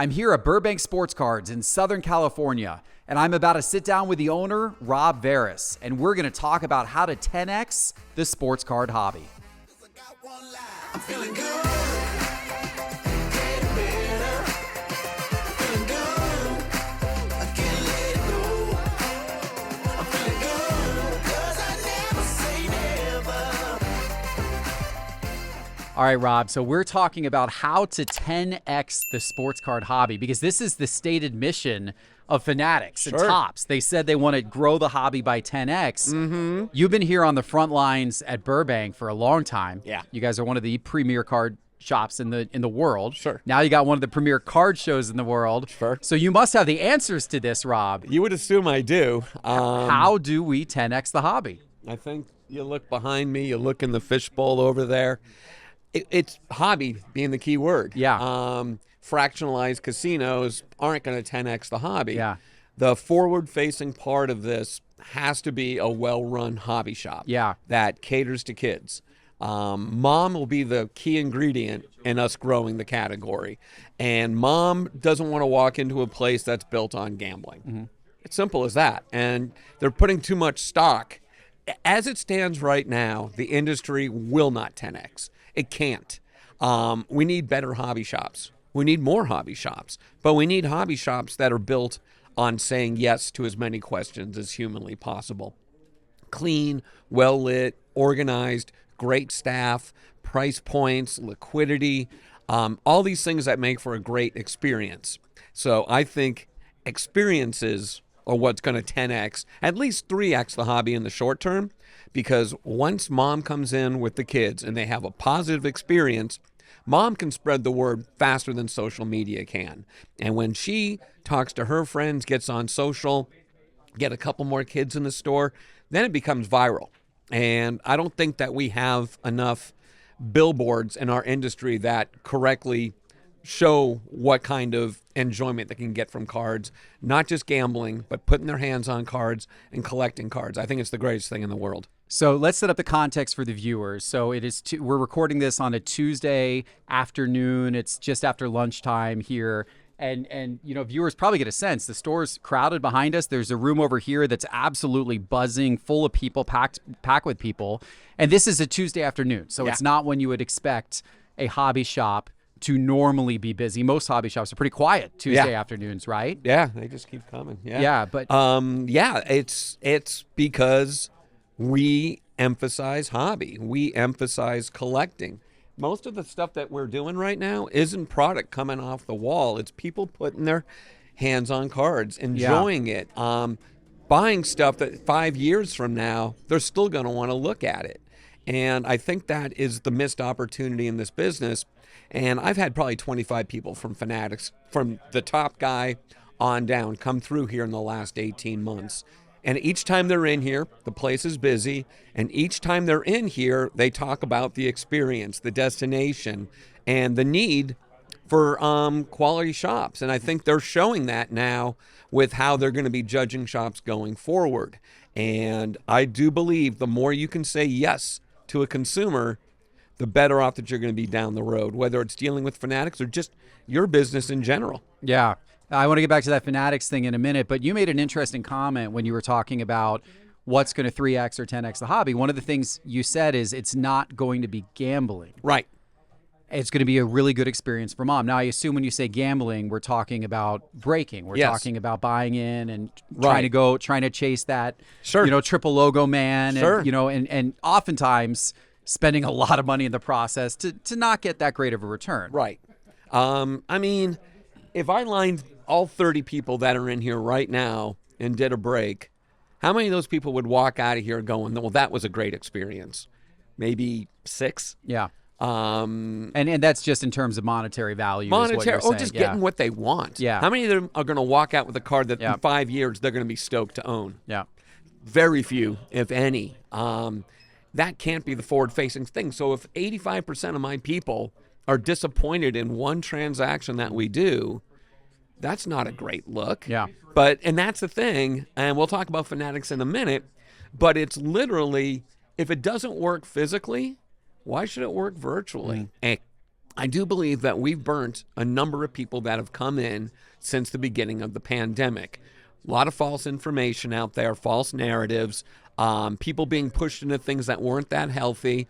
I'm here at Burbanks Sports Cards in Southern California, and I'm about to sit down with the owner, Rob Veras, and we're going to talk about how to 10X the sports card hobby. I'm feeling good. All right, Rob, so we're talking about how to 10X the sports card hobby because this is the stated mission of Fanatics and Topps. They said they want to grow the hobby by 10X. Mm-hmm. You've been here on the front lines at Burbank for a long time. Yeah. You guys are one of the premier card shops in the world. Sure. Now you got one of the premier card shows in the world. Sure. So you must have the answers to this, Rob. You would assume I do. How do we 10X the hobby? I think you look behind me, you look in the fishbowl over there. It's hobby being the key word. Yeah. Fractionalized casinos aren't going to 10X the hobby. Yeah. The forward-facing part of this has to be a well-run hobby shop. Yeah. That caters to kids. Mom will be the key ingredient in us growing the category. And mom doesn't want to walk into a place that's built on gambling. Mm-hmm. It's simple as that. And they're putting too much stock. As it stands right now, the industry will not 10X. It can't. We need better hobby shops. We need more hobby shops. But we need hobby shops that are built on saying yes to as many questions as humanly possible. Clean, well-lit, organized, great staff, price points, liquidity, all these things that make for a great experience. So I think experiences are what's going to 10X, at least 3X the hobby in the short term, because once mom comes in with the kids and they have a positive experience, mom can spread the word faster than social media can. And when she talks to her friends, gets on social, get a couple more kids in the store, then it becomes viral. And I don't think that we have enough billboards in our industry that correctly show what kind of enjoyment they can get from cards, not just gambling, but putting their hands on cards and collecting cards. I think it's the greatest thing in the world. So let's set up the context for the viewers. So it is we're recording this on a Tuesday afternoon. It's just after lunchtime here. And you know, viewers probably get a sense. The store's crowded behind us. There's a room over here that's absolutely buzzing, full of people, packed with people. And this is a Tuesday afternoon. So It's not when you would expect a hobby shop to normally be busy. Most hobby shops are pretty quiet Tuesday afternoons, right? Yeah, they just keep coming. Yeah, but it's because we emphasize hobby. We emphasize collecting. Most of the stuff that we're doing right now isn't product coming off the wall. It's people putting their hands on cards, enjoying it, buying stuff that 5 years from now, they're still going to want to look at it. And I think that is the missed opportunity in this business. And I've had probably 25 people from Fanatics, from the top guy on down, come through here in the last 18 months. And each time they're in here, the place is busy. And each time they're in here, they talk about the experience, the destination, and the need for quality shops. And I think they're showing that now with how they're going to be judging shops going forward. And I do believe the more you can say yes to a consumer, the better off that you're going to be down the road, whether it's dealing with Fanatics or just your business in general. Yeah. I want to get back to that Fanatics thing in a minute, but you made an interesting comment when you were talking about what's going to 3X or 10X the hobby. One of the things you said is it's not going to be gambling. Right. It's going to be a really good experience for mom. Now, I assume when you say gambling, we're talking about breaking. We're talking about buying in and trying to chase that, triple logo man. And oftentimes spending a lot of money in the process to not get that great of a return. Right. I mean, if I lined all 30 people that are in here right now and did a break, how many of those people would walk out of here going, well, that was a great experience? Maybe 6? Yeah. And that's just in terms of monetary value. Just getting what they want. Yeah. How many of them are going to walk out with a card that in 5 years they're going to be stoked to own? Yeah. Very few, if any. That can't be the forward-facing thing. So if 85% of my people are disappointed in one transaction that we do, that's not a great look. Yeah. And that's the thing, and we'll talk about Fanatics in a minute, but it's literally, if it doesn't work physically, why should it work virtually? I do believe that we've burnt a number of people that have come in since the beginning of the pandemic. A lot of false information out there, false narratives, people being pushed into things that weren't that healthy,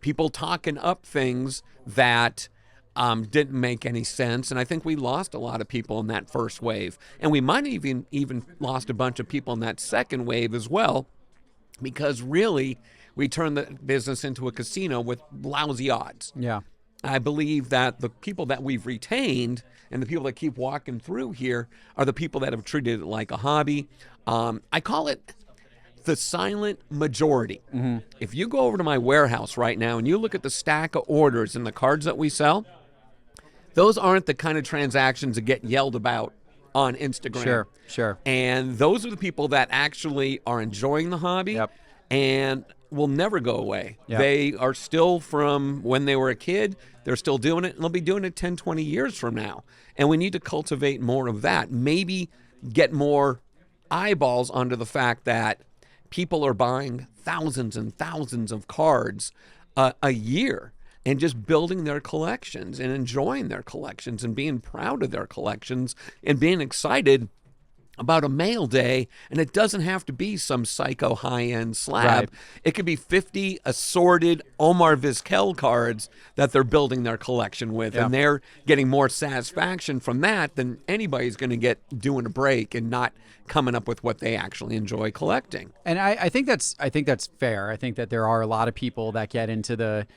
people talking up things that didn't make any sense. And I think we lost a lot of people in that first wave. And we might even lost a bunch of people in that second wave as well, because really we turned the business into a casino with lousy odds. Yeah. I believe that the people that we've retained and the people that keep walking through here are the people that have treated it like a hobby. I call it the silent majority. If you go over to my warehouse right now and you look at the stack of orders and the cards that we sell, those aren't the kind of transactions that get yelled about on Instagram. Sure. And those are the people that actually are enjoying the hobby and will never go away. Yep. They are still from when they were a kid. They're still doing it, and they'll be doing it 10, 20 years from now. And we need to cultivate more of that. Maybe get more eyeballs onto the fact that people are buying thousands and thousands of cards a year and just building their collections and enjoying their collections and being proud of their collections and being excited about a mail day. And it doesn't have to be some psycho high-end slab. Right. It could be 50 assorted Omar Vizquel cards that they're building their collection with. Yeah. And they're getting more satisfaction from that than anybody's going to get doing a break and not coming up with what they actually enjoy collecting. And I think that's fair. I think that there are a lot of people that get into the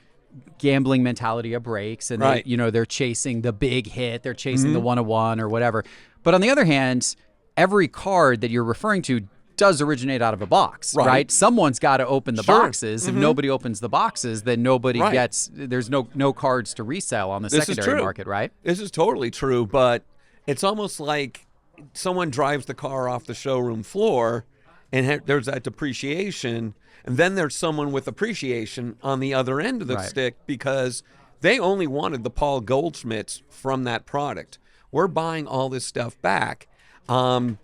gambling mentality of breaks, and Right. they're chasing the big hit, they're chasing the 101 or whatever. But on the other hand, every card that you're referring to does originate out of a box, right? Someone's got to open the boxes. If nobody opens the boxes, then nobody gets. There's no cards to resell on the secondary market, right? This is totally true, but it's almost like someone drives the car off the showroom floor, and there's that depreciation, and then there's someone with appreciation on the other end of the stick because they only wanted the Paul Goldschmidts from that product. We're buying all this stuff back. And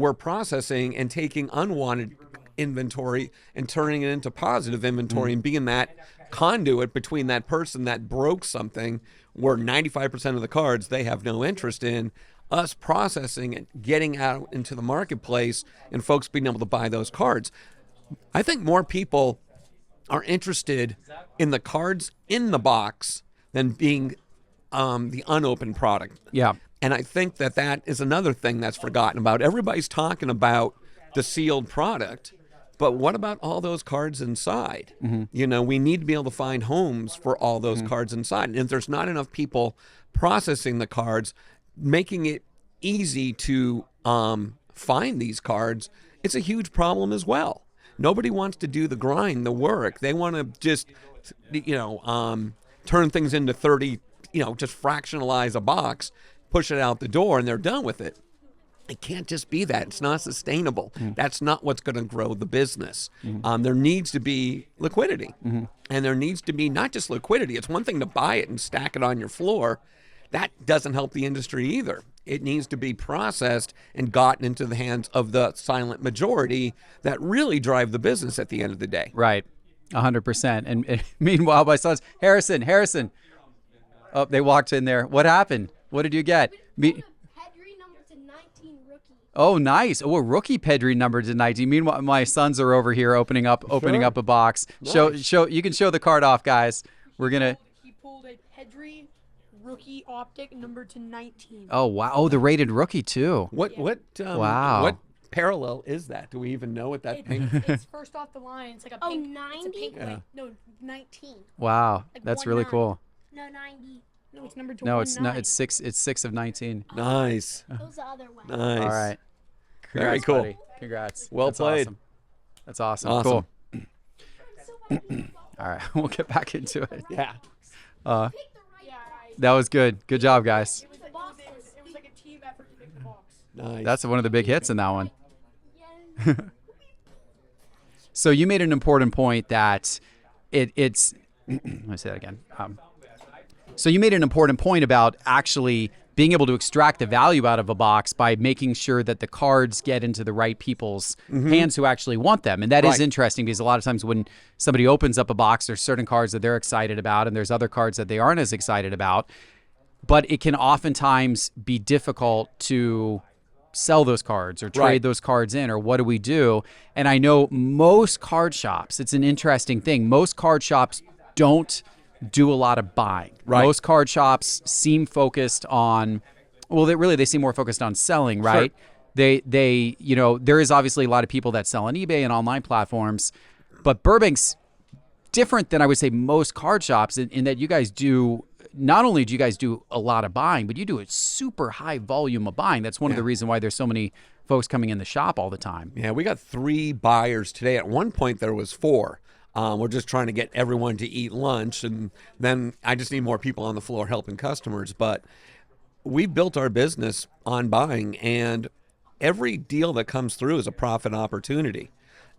we're processing and taking unwanted inventory and turning it into positive inventory and being that conduit between that person that broke something where 95% of the cards they have no interest in, us processing and getting out into the marketplace and folks being able to buy those cards. I think more people are interested in the cards in the box than being the unopened product. Yeah. And I think that is another thing that's forgotten about. Everybody's talking about the sealed product, but what about all those cards inside? We need to be able to find homes for all those cards inside. And if there's not enough people processing the cards, making it easy to find these cards, it's a huge problem as well. Nobody wants to do the grind, the work. They want to just, turn things into 30, just fractionalize a box, push it out the door, and they're done with it. It can't just be that. It's not sustainable. That's not what's going to grow the business. There needs to be liquidity. And there needs to be not just liquidity. It's one thing to buy it and stack it on your floor. That doesn't help the industry either. It needs to be processed and gotten into the hands of the silent majority that really drive the business at the end of the day. Right. 100%. And meanwhile, my sons, Harrison. Oh, they walked in there. What happened? What did you get? Pedri number to 19 rookie. Oh, nice. Oh, a rookie Pedri number to 19. Meanwhile, my sons are over here opening up a box. Nice. Show. You can show the card off, guys. We're gonna. He pulled a Pedri rookie optic number to 19. Oh wow. Oh, the rated rookie too. What Wow. What parallel is that? Do we even know what that pink? It's first off the line. It's like a pink. 90? It's a pink Yeah. No, 19. Wow, Like that's really 19. cool. No, 90. No, it's number to No, it's 19. not. It's 6. It's 6 of 19. Nice. It was the other way. Nice. All right. Very Congrats, cool. buddy. Congrats. Well That's played. Awesome. That's awesome. Awesome. Cool. All right, we'll get back into it. Yeah. Yeah, That was good. Good job, guys. it was like a team effort to pick the box. Nice. That's one of the big hits in that one. So you made an important point that it's. Let me say that again. So you made an important point about actually being able to extract the value out of a box by making sure that the cards get into the right people's hands who actually want them. And that is Right. interesting because a lot of times when somebody opens up a box, there's certain cards that they're excited about and there's other cards that they aren't as excited about. But it can oftentimes be difficult to sell those cards or trade Right. those cards in, or what do we do? And I know most card shops, it's an interesting thing. Most card shops don't do a lot of buying. Right. Most card shops seem focused on, well, they seem more focused on selling, right? They there is obviously a lot of people that sell on eBay and online platforms, but Burbanks different than I would say most card shops in that you guys do. Not only do you guys do a lot of buying, but you do a super high volume of buying. That's one of the reasons why there's so many folks coming in the shop all the time. Yeah, we got 3 buyers today. At one point, there was 4. We're just trying to get everyone to eat lunch, and then I just need more people on the floor helping customers. But we built our business on buying, and every deal that comes through is a profit opportunity.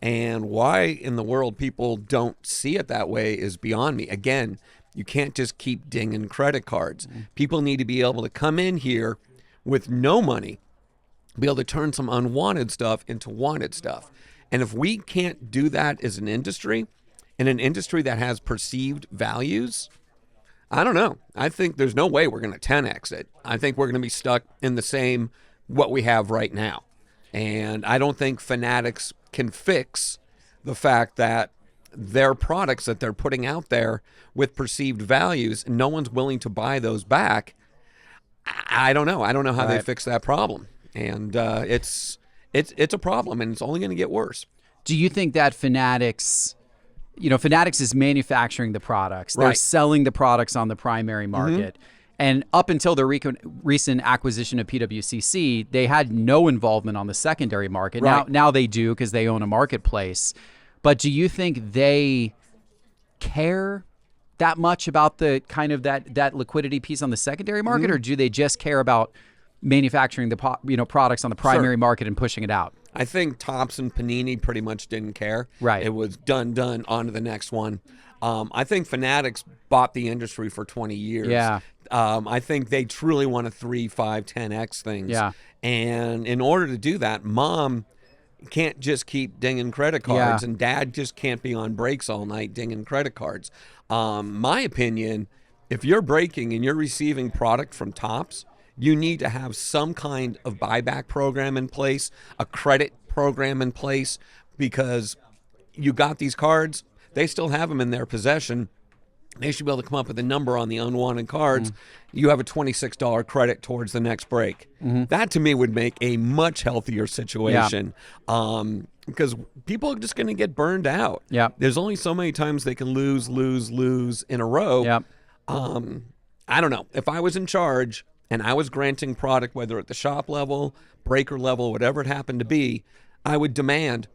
And why in the world people don't see it that way is beyond me. Again, you can't just keep dinging credit cards. People need to be able to come in here with no money, be able to turn some unwanted stuff into wanted stuff. And if we can't do that as an industry, in an industry that has perceived values, I don't know. I think there's no way we're going to 10x it. I think we're going to be stuck in the same what we have right now. And I don't think Fanatics can fix the fact that their products that they're putting out there with perceived values, and no one's willing to buy those back. I don't know. I don't know how they fix that problem. And it's a problem, and it's only going to get worse. Do you think that Fanatics is manufacturing the products? They're Right. selling the products on the primary market. And up until the recent acquisition of PWCC, they had no involvement on the secondary market. Right. Now they do because they own a marketplace. But do you think they care that much about the kind of that liquidity piece on the secondary market, or do they just care about manufacturing the products on the primary market and pushing it out? I think Topps and Panini pretty much didn't care. Right. It was done, on to the next one. I think Fanatics bought the industry for 20 years. Yeah. I think they truly want to 3, 5, 10x things. Yeah. And in order to do that, Mom can't just keep dinging credit cards, and Dad just can't be on breaks all night dinging credit cards. My opinion, if you're breaking and you're receiving product from Topps, you need to have some kind of buyback program in place, a credit program in place, because you got these cards, they still have them in their possession. They should be able to come up with a number on the unwanted cards. You have a $26 credit towards the next break. That to me would make a much healthier situation, because people are just going to get burned out. Yeah. There's only so many times they can lose in a row. Yeah. I don't know. If I was in charge and I was granting product, whether at the shop level, breaker level, whatever it happened to be, I would demand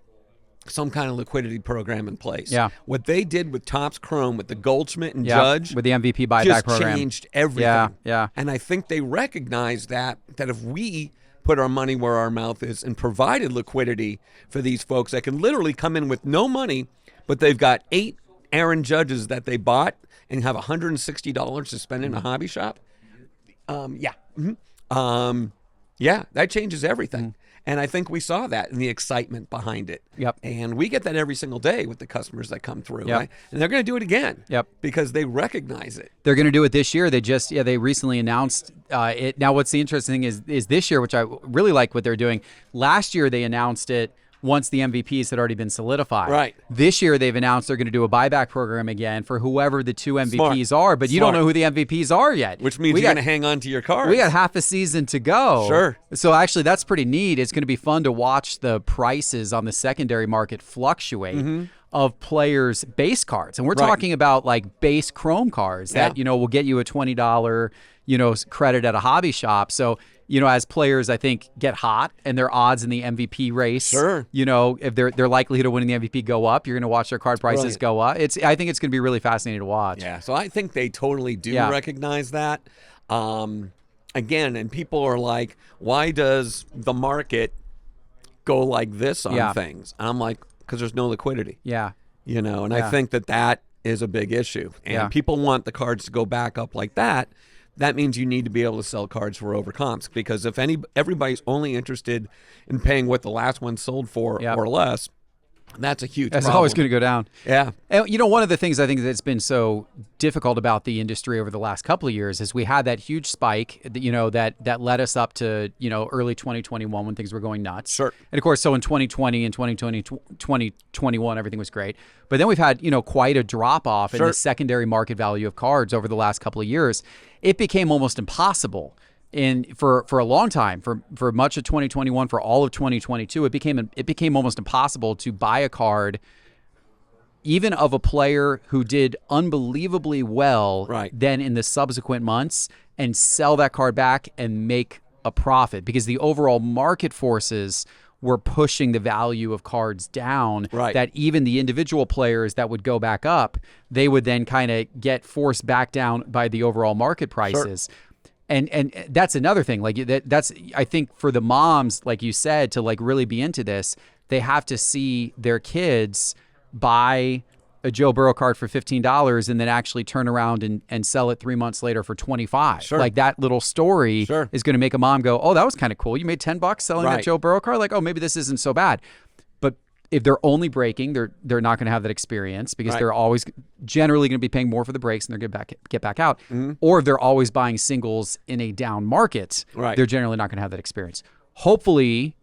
some kind of liquidity program in place. Yeah. What they did with Topps Chrome, with the Goldschmidt and Yeah. Judge, With the MVP buyback just program. changed everything. Yeah. And I think they recognized that if we put our money where our mouth is and provided liquidity for these folks that can literally come in with no money, but they've got 8 Aaron Judges that they bought and have $160 to spend in a hobby shop. That changes everything. And I think we saw that in the excitement behind it. Yep. And we get that every single day with the customers that come through. Yep. Right? And they're going to do it again. Yep. Because they recognize it. They're going to do it this year. They recently announced it. Now, what's the interesting thing is this year, which I really like what they're doing. Last year, they announced it once the MVPs had already been solidified. Right. This year, they've announced they're going to do a buyback program again for whoever the 2 MVPs are, but you don't know who the MVPs are yet. Which means We you're got- going to hang on to your cards. We got half a season to go. Sure. So actually, that's pretty neat. It's going to be fun to watch the prices on the secondary market fluctuate of players' base cards. And we're talking about like base Chrome cards that, will get you a $20, credit at a hobby shop. So, as players, I think, get hot and their odds in the MVP race, Sure. if their likelihood of winning the MVP go up, you're going to watch their card prices Right. go up. I think it's going to be really fascinating to watch. Yeah, so I think they totally do Yeah. recognize that. Again, and people are like, why does the market go like this on things? And I'm like, because there's no liquidity. Yeah. And I think that is a big issue. And Yeah. people want the cards to go back up like that. that means you need to be able to sell cards for over comps, because if everybody's only interested in paying what the last one sold for Yep. or less, that's a huge That's problem. always going to go down. Yeah. And, one of the things I think that's been so difficult about the industry over the last couple of years is we had that huge spike, that led us up to, early 2021 when things were going nuts. Sure. And of course, so in 2020 and 2021, everything was great. But then we've had, quite a drop off in Sure. the secondary market value of cards over the last couple of years. It became almost impossible for a long time, for much of 2021, for all of 2022, it became almost impossible to buy a card, even of a player who did unbelievably well, Right. then in the subsequent months, and sell that card back and make a profit, because the overall market forces were pushing the value of cards down. Right. That even the individual players that would go back up, they would then kind of get forced back down by the overall market prices. And that's another thing. Like that's I think for the moms, like you said, to like really be into this, they have to see their kids buy a Joe Burrow card for $15 and then actually turn around and sell it 3 months later for $25. Sure. Like that little story Sure. is going to make a mom go, "Oh, that was kind of cool. You made $10 selling that Right. Joe Burrow card. Like, oh, maybe this isn't so bad." But if they're only breaking, they're not going to have that experience, because Right. they're always generally going to be paying more for the breaks, and they're going to get back out. Mm-hmm. Or if they're always buying singles in a down market, Right. they're generally not going to have that experience. Hopefully,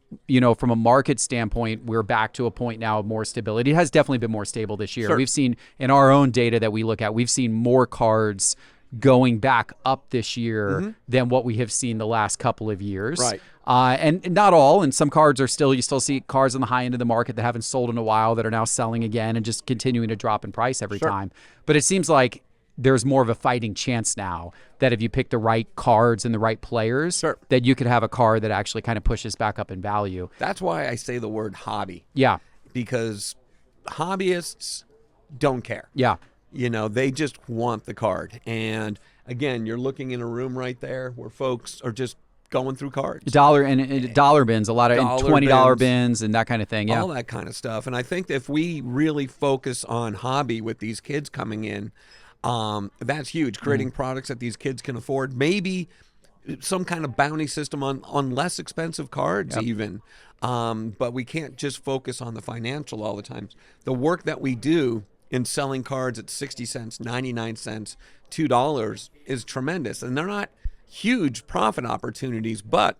from a market standpoint, we're back to a point now of more stability. It has definitely been more stable this year. Sure. We've seen in our own data that we look at, we've seen more cards going back up this year than what we have seen the last couple of years. Right. And not all, and some cards are still, you still see cards on the high end of the market that haven't sold in a while that are now selling again and just continuing to drop in price every Sure. time. But it seems like there's more of a fighting chance now that if you pick the right cards and the right players, Sure. that you could have a card that actually kind of pushes back up in value. That's why I say the word hobby, Yeah. because hobbyists don't care. Yeah. They just want the card. And again, you're looking in a room right there where folks are just going through cards. Dollar bins, a lot of Dollar $20 bins. bins and that kind of thing. Yeah. All that kind of stuff. And I think that if we really focus on hobby with these kids coming in, that's huge. Creating products that these kids can afford. Maybe some kind of bounty system on less expensive cards even. But we can't just focus on the financial all the time. The work that we do in selling cards at 60 cents, 99 cents, $2 is tremendous. And they're not huge profit opportunities, but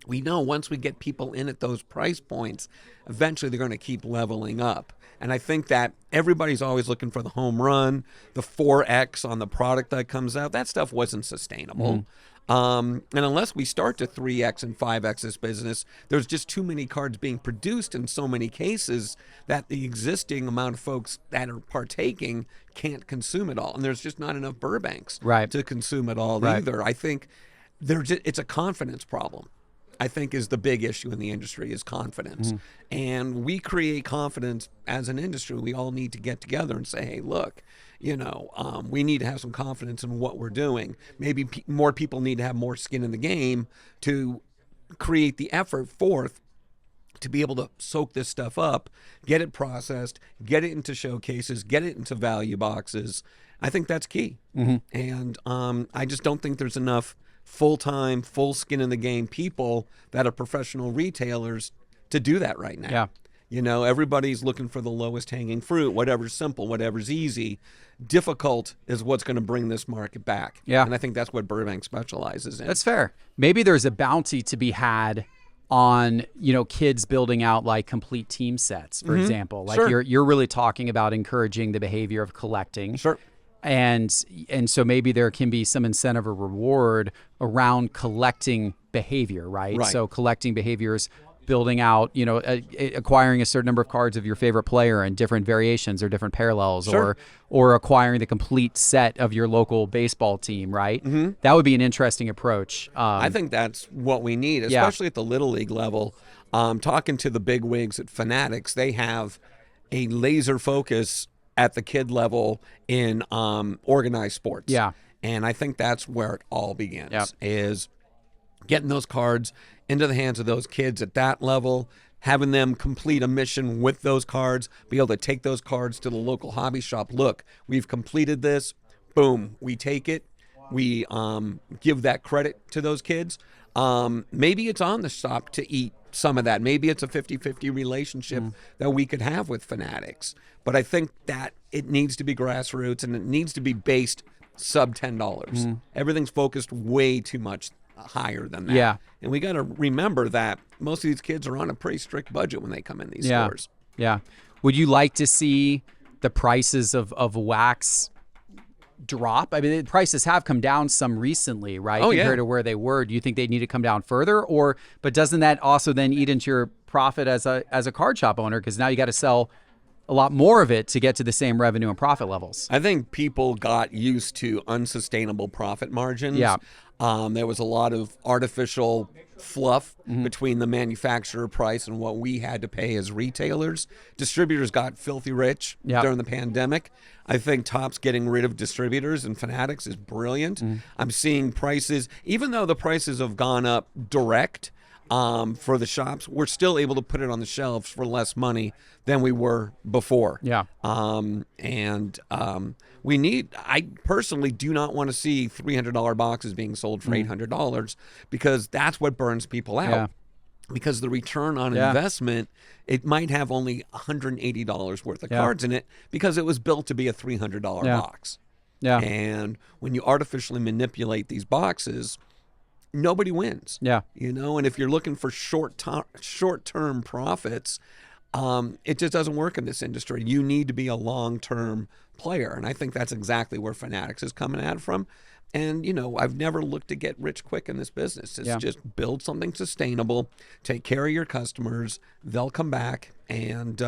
we know once we get people in at those price points, eventually they're going to keep leveling up. And I think that everybody's always looking for the home run, the 4X on the product that comes out. That stuff wasn't sustainable. And unless we start to 3X and 5X this business, there's just too many cards being produced in so many cases that the existing amount of folks that are partaking can't consume it all. And there's just not enough Burbanks Right. to consume it all Right. either. I think it's a confidence problem. I think is the big issue in the industry is confidence. And we create confidence as an industry. We all need to get together and say, hey, look, we need to have some confidence in what we're doing. Maybe more people need to have more skin in the game to create the effort forth to be able to soak this stuff up, get it processed, get it into showcases, get it into value boxes. I think that's key. And I just don't think there's enough full-time, full skin in the game people that are professional retailers to do that right now. Yeah. Everybody's looking for the lowest hanging fruit, whatever's simple, whatever's easy. Difficult is what's going to bring this market back. Yeah. And I think that's what Burbank specializes in. That's fair. Maybe there's a bounty to be had on, kids building out like complete team sets, for example. Like Sure. you're really talking about encouraging the behavior of collecting. Sure. And so maybe there can be some incentive or reward around collecting behavior, right? Right. So collecting behaviors, building out, acquiring a certain number of cards of your favorite player and different variations or different parallels, Sure. or acquiring the complete set of your local baseball team, right? That would be an interesting approach. I think that's what we need, Yeah. especially at the Little League level. Talking to the big wigs at Fanatics, they have a laser focus at the kid level in organized sports. Yeah. And I think that's where it all begins, Yep. is getting those cards into the hands of those kids at that level, having them complete a mission with those cards, be able to take those cards to the local hobby shop. Look, we've completed this. Boom, we take it. we give that credit to those kids. Maybe it's on the shop to eat some of that. Maybe it's a 50-50 relationship that we could have with Fanatics. But I think that it needs to be grassroots, and it needs to be based sub $10. Everything's focused way too much higher than that. Yeah. And we got to remember that most of these kids are on a pretty strict budget when they come in these stores. Yeah. Would you like to see the prices of wax drop? I mean, the prices have come down some recently, right? Oh, compared yeah. to where they were. Do you think they need to come down further, but doesn't that also then eat into your profit as a card shop owner? Because now you got to sell a lot more of it to get to the same revenue and profit levels. I think people got used to unsustainable profit margins. Yeah. There was a lot of artificial fluff between the manufacturer price and what we had to pay as retailers. Distributors got filthy rich during the pandemic. I think Topps getting rid of distributors and Fanatics is brilliant. I'm seeing prices, even though the prices have gone up direct for the shops, we're still able to put it on the shelves for less money than we were before. Yeah. I personally do not want to see $300 boxes being sold for $800 because that's what burns people out. Yeah. Because the return on investment, it might have only $180 worth of cards in it because it was built to be a $300 box. Yeah. And when you artificially manipulate these boxes, nobody wins. Yeah. And if you're looking for short-term profits, it just doesn't work in this industry. You need to be a long-term player, and I think that's exactly where Fanatics is coming at it from. And, I've never looked to get rich quick in this business. It's just build something sustainable, take care of your customers, they'll come back, and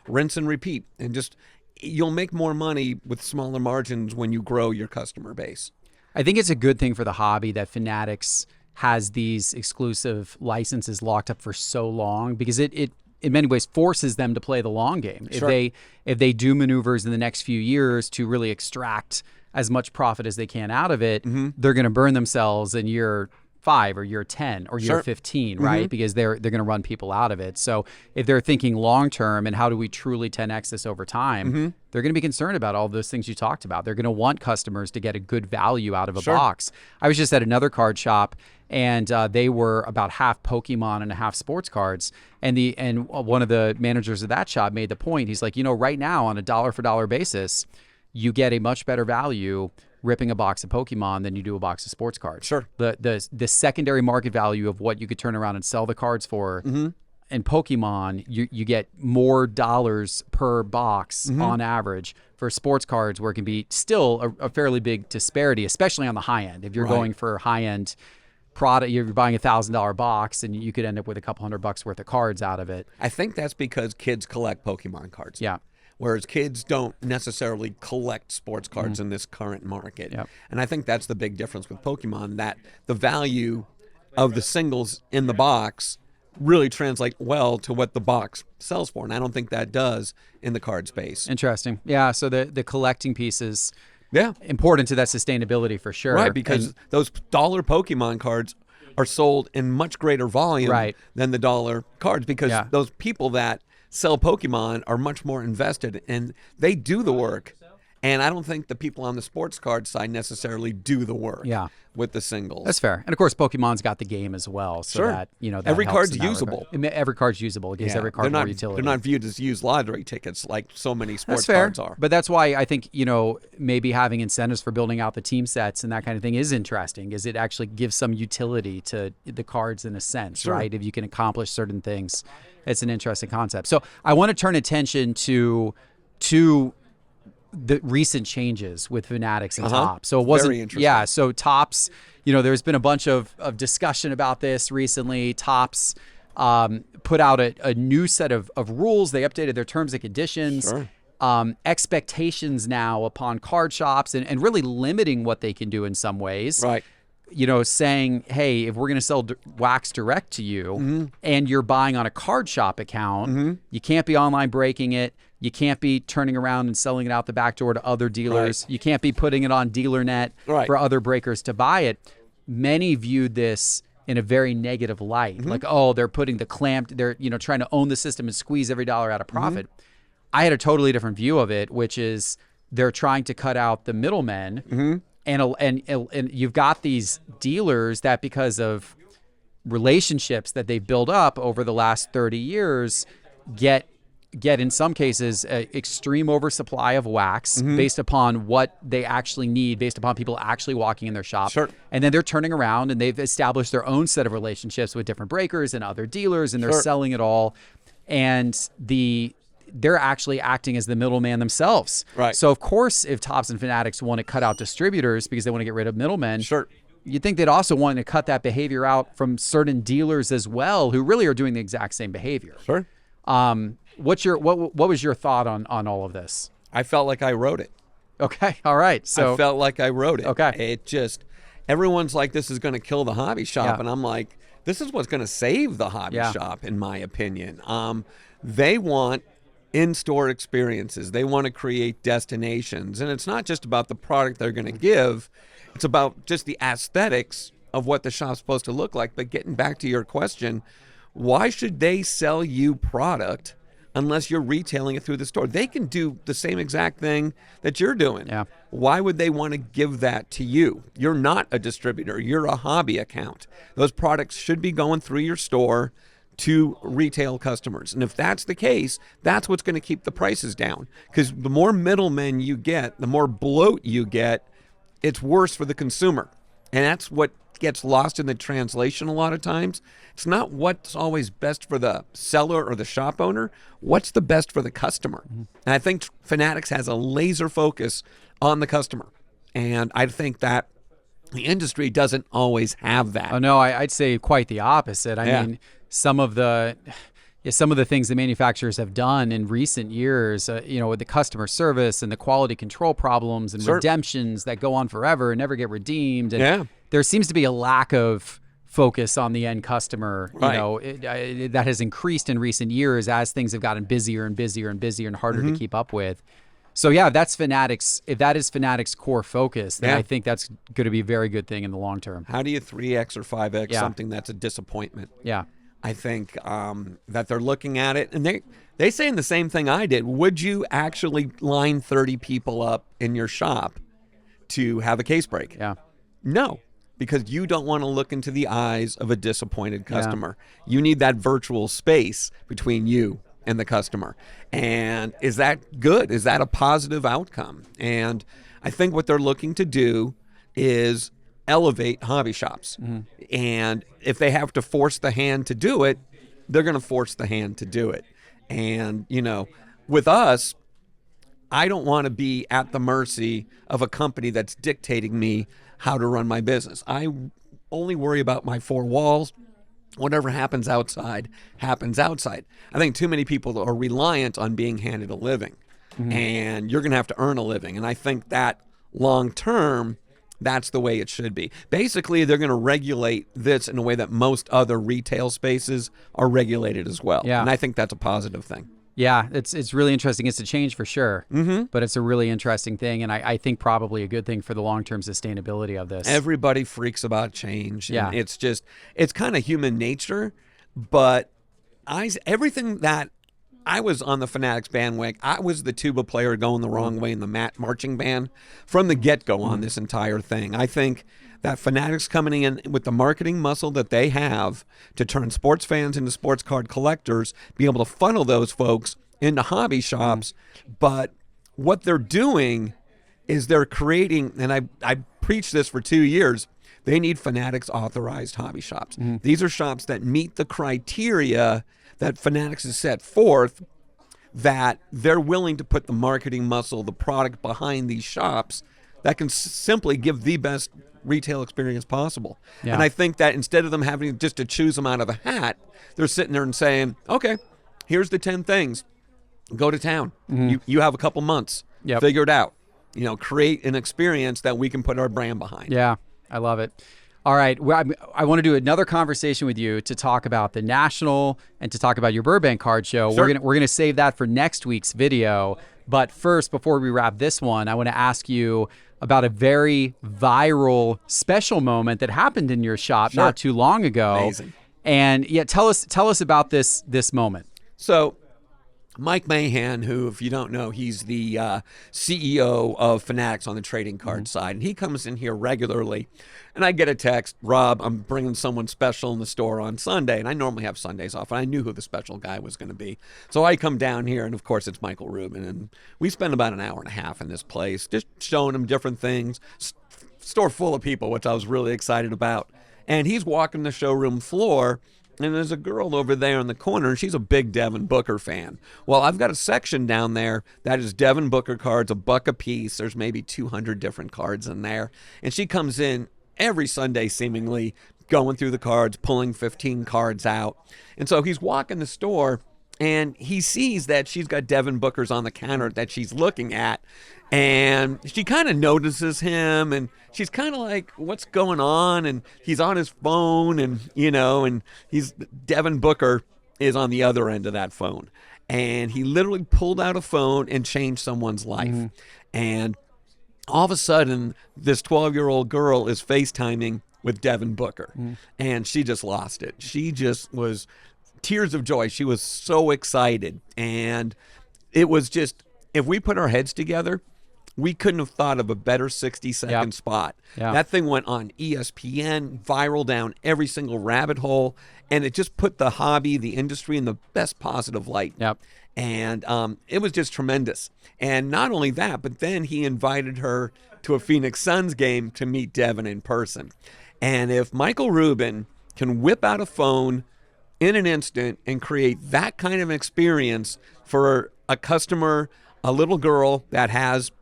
rinse and repeat. And just you'll make more money with smaller margins when you grow your customer base. I think it's a good thing for the hobby that Fanatics has these exclusive licenses locked up for so long, because it in many ways forces them to play the long game. Sure. If they do maneuvers in the next few years to really extract as much profit as they can out of it, they're going to burn themselves in year 5 or year 10 or year 15, right? Because they're going to run people out of it. So if they're thinking long term and how do we truly 10x this over time, they're going to be concerned about all those things you talked about. They're going to want customers to get a good value out of a box. I was just at another card shop, and they were about half Pokemon and a half sports cards. And one of the managers of that shop made the point. He's like, right now on a dollar for dollar basis, you get a much better value ripping a box of Pokemon than you do a box of sports cards. Sure. The secondary market value of what you could turn around and sell the cards for in Pokemon, you get more dollars per box on average for sports cards, where it can be still a fairly big disparity, especially on the high end. If you're going for high end product, you're buying $1,000 box and you could end up with a couple $100 worth of cards out of it. I think that's because kids collect Pokemon cards. Yeah. Whereas kids don't necessarily collect sports cards in this current market. Yep. And I think that's the big difference with Pokemon, that the value of the singles in the box really translate well to what the box sells for. And I don't think that does in the card space. Interesting. Yeah, so the collecting piece is Yeah. important to that sustainability for sure. Right, because those dollar Pokemon cards are sold in much greater volume than the dollar cards, because those people that sell Pokemon are much more invested, and they do the work. And I don't think the people on the sports card side necessarily do the work with the singles. That's fair. And of course, Pokemon's got the game as well, so that that every helps card's in that usable. regard. Every card's usable. It gives every card more utility. They're not viewed as used lottery tickets like so many sports That's fair. cards are. But that's why I think maybe having incentives for building out the team sets and that kind of thing is interesting, is it actually gives some utility to the cards in a sense, right? If you can accomplish certain things, it's an interesting concept. So I want to turn attention to the recent changes with Fanatics and Topps. So it wasn't, very interesting. So Topps, there's been a bunch of discussion about this recently. Topps put out a new set of rules. They updated their terms and conditions. Expectations now upon card shops, and really limiting what they can do in some ways. Right. Saying, hey, if we're going to sell wax direct to you and you're buying on a card shop account, you can't be online breaking it. You can't be turning around and selling it out the back door to other dealers. Right. You can't be putting it on DealerNet for other breakers to buy it. Many viewed this in a very negative light. Like, they're putting the clamp, they're trying to own the system and squeeze every dollar out of profit. I had a totally different view of it, which is they're trying to cut out the middlemen and you've got these dealers that, because of relationships that they build up over the last 30 years, get in some cases a extreme oversupply of wax based upon what they actually need, based upon people actually walking in their shop. Sure. And then they're turning around and they've established their own set of relationships with different breakers and other dealers, and they're selling it all. And they're actually acting as the middleman themselves. Right. So of course, if Topps and Fanatics want to cut out distributors because they want to get rid of middlemen, Sure. you'd think they'd also want to cut that behavior out from certain dealers as well, who really are doing the exact same behavior. Sure. What was your thought on all of this? I felt like I wrote it. Okay. All right. So I felt like I wrote it. Okay. It just, everyone's like, this is going to kill the hobby shop. Yeah. And I'm like, this is what's going to save the hobby Yeah. shop, in my opinion. They want in-store experiences. They want to create destinations. And it's not just about the product they're going to give. It's about just the aesthetics of what the shop's supposed to look like. But getting back to your question, why should they sell you product unless you're retailing it through the store? They can do the same exact thing that you're doing. Yeah. Why would they want to give that to you? You're not a distributor. You're a hobby account. Those products should be going through your store to retail customers. And if that's the case, that's what's going to keep the prices down. Because the more middlemen you get, the more bloat you get, it's worse for the consumer. And that's what gets lost in the translation a lot of times. It's not what's always best for the seller or the shop owner. What's the best for the customer? And I think Fanatics has a laser focus on the customer. And I think that the industry doesn't always have that. Oh no, I'd say quite the opposite. I mean, some of the things the manufacturers have done in recent years, with the customer service and the quality control problems and redemptions that go on forever and never get redeemed. And there seems to be a lack of focus on the end customer. Right. That has increased in recent years as things have gotten busier and busier and busier and harder to keep up with. So yeah, if that is Fanatics' core focus, then I think that's going to be a very good thing in the long term. How do you 3X or 5X something that's a disappointment? Yeah. I think that they're looking at it, and they saying the same thing I did. Would you actually line 30 people up in your shop to have a case break? Yeah. No, because you don't want to look into the eyes of a disappointed customer. You need that virtual space between you and the customer. And is that good? Is that a positive outcome? And I think what they're looking to do is elevate hobby shops. And if they have to force the hand to do it, they're going to force the hand to do it. And, with us, I don't want to be at the mercy of a company that's dictating me how to run my business. I only worry about my four walls. Whatever happens outside, happens outside. I think too many people are reliant on being handed a living. And you're going to have to earn a living. And I think that long term, that's the way it should be. Basically, they're going to regulate this in a way that most other retail spaces are regulated as well. Yeah. And I think that's a positive thing. Yeah, it's really interesting. It's a change for sure, but it's a really interesting thing, and I think probably a good thing for the long-term sustainability of this. Everybody freaks about change. Yeah. And it's kind of human nature, but everything that I was on the Fanatics bandwagon. I was the tuba player going the wrong way in the marching band from the get-go on this entire thing. I think that Fanatics coming in with the marketing muscle that they have to turn sports fans into sports card collectors, be able to funnel those folks into hobby shops. But what they're doing is they're creating, and I preached this for 2 years, they need Fanatics authorized hobby shops. These are shops that meet the criteria that Fanatics has set forth, that they're willing to put the marketing muscle, the product behind these shops that can simply give the best retail experience possible. Yeah. And I think that instead of them having just to choose them out of a hat, they're sitting there and saying, okay, here's the 10 things. Go to town. You have a couple months. Yep. Figure it out. Create an experience that we can put our brand behind. Yeah, I love it. All right, well, I want to do another conversation with you to talk about the National and to talk about your Burbank card show. Sure. We're gonna save that for next week's video. But first, before we wrap this one, I want to ask you about a very viral special moment that happened in your shop not too long ago. Amazing. And tell us about this moment. So Mike Mahan, who, if you don't know, he's the CEO of Fanatics on the trading card side. And he comes in here regularly. And I get a text, Rob, I'm bringing someone special in the store on Sunday. And I normally have Sundays off. And I knew who the special guy was going to be. So I come down here, and of course, it's Michael Rubin. And we spend about an hour and a half in this place, just showing him different things. Store full of people, which I was really excited about. And he's walking the showroom floor. And there's a girl over there in the corner, and she's a big Devin Booker fan. Well, I've got a section down there that is Devin Booker cards, $1 a piece. There's maybe 200 different cards in there. And she comes in every Sunday, seemingly, going through the cards, pulling 15 cards out. And so he's walking the store, and he sees that she's got Devin Bookers on the counter that she's looking at. And she kind of notices him, and she's kind of like, what's going on? And he's on his phone, and, and Devin Booker is on the other end of that phone. And he literally pulled out a phone and changed someone's life. And all of a sudden, this 12-year-old girl is FaceTiming with Devin Booker. And she just lost it. She just was tears of joy. She was so excited. And it was just, if we put our heads together, we couldn't have thought of a better 60-second spot. That thing went on ESPN, viral down every single rabbit hole, and it just put the hobby, the industry, in the best positive light. And it was just tremendous. And not only that, but then he invited her to a Phoenix Suns game to meet Devin in person. And if Michael Rubin can whip out a phone in an instant and create that kind of experience for a customer, a little girl that has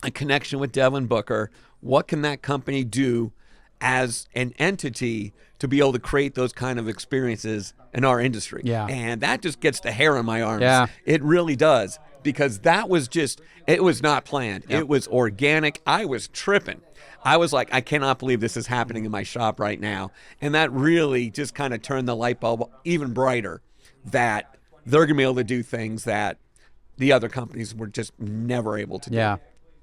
a connection with Devin Booker, what can that company do as an entity to be able to create those kind of experiences in our industry? And that just gets the hair on my arms. It really does, because that was just, it was not planned. It was organic. I was tripping. I was like, I cannot believe this is happening in my shop right now. And that really just kind of turned the light bulb even brighter, that they're going to be able to do things that the other companies were just never able to do.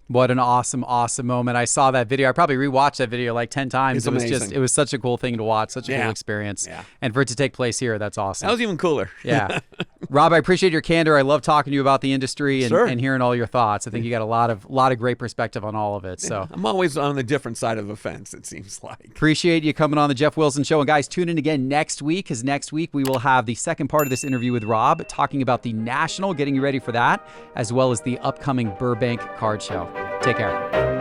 What an awesome moment. I saw that video. I probably rewatched that video like 10 times. It's amazing. It was such a cool thing to watch, such a cool experience. And for it to take place here, that's awesome. That was even cooler. Rob, I appreciate your candor. I love talking to you about the industry and hearing all your thoughts. I think you got a lot of great perspective on all of it. So I'm always on the different side of the fence, it seems like. Appreciate you coming on the Geoff Wilson Show. And guys, tune in again next week, because next week we will have the second part of this interview with Rob, talking about the National, getting you ready for that, as well as the upcoming Burbank Card Show. Take care.